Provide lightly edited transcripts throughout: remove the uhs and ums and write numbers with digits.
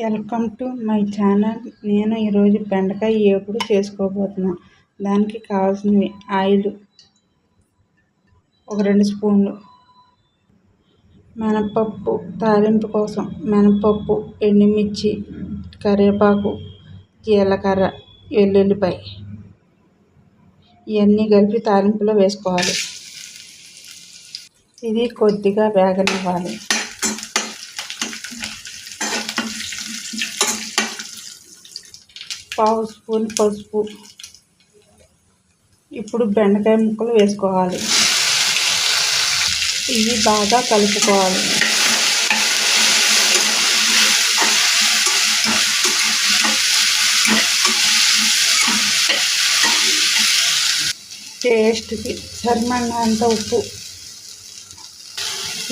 Welcome to my channel. నేను ఈరోజు బెండకాయ వేపుడు చేసుకోబోతున్నాను. దానికి కావాల్సినవి ఆయిల్ ఒక 2 స్పూన్లు, మినపప్పు తాలింపు కోసం మినపప్పు, ఎండుమిర్చి, కరివేపాకు, జీలకర్ర, వెల్లుల్లిపాయ ఇవన్నీ కలిపి తాలింపులో వేసుకోవాలి. ఇది కొద్దిగా వేగనివ్వాలి. పావు స్పూన్ పసుపు. ఇప్పుడు బెండకాయ ముక్కలు వేసుకోవాలి. ఇవి బాగా కలుపుకోవాలి. టేస్ట్కి సరిపడినంత ఉప్పు.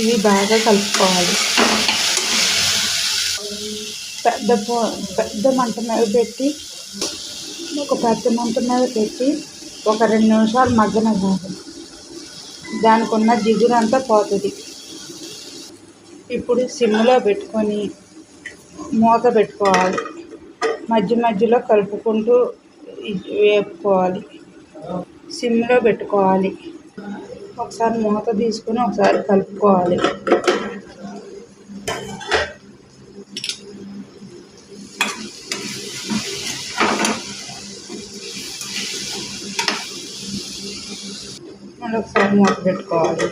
ఇవి బాగా కలుపుకోవాలి. పెద్ద మంట మీద పెట్టి ఒక 2 నిమిషాలు మగ్గనివ్వాలి. దానికి ఉన్న జిగురంతా పోతుంది. ఇప్పుడు సిమ్లో పెట్టుకొని మూత పెట్టుకోవాలి. మధ్య మధ్యలో కలుపుకుంటూ వేపుకోవాలి. సిమ్లో పెట్టుకోవాలి. ఒకసారి మూత తీసుకొని ఒకసారి కలుపుకోవాలి. మళ్ళీ ఒకసారి మూత పెట్టుకోవాలి.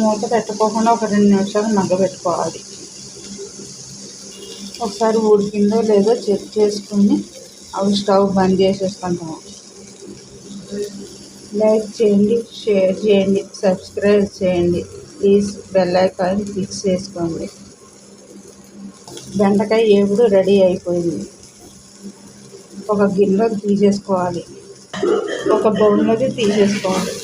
మూత పెట్టుకోకుండా ఒక 2 నిమిషాలు మగ్గబెట్టుకోవాలి. ఒకసారి ఉడికిందో లేదో చెక్ చేసుకుని అవి స్టవ్ బంద్ చేసేసుకుంటాము. లైక్ చేయండి, షేర్ చేయండి, సబ్స్క్రైబ్ చేయండి. ప్లీజ్ బెల్ ఐకాన్ క్లిక్ చేసుకోండి. బెండకాయ వేపుడు రెడీ అయిపోయింది. ఒక గిన్నెలోకి తీసేసుకోవాలి. ఒక బౌల్లోకి తీసేసుకోవాలి.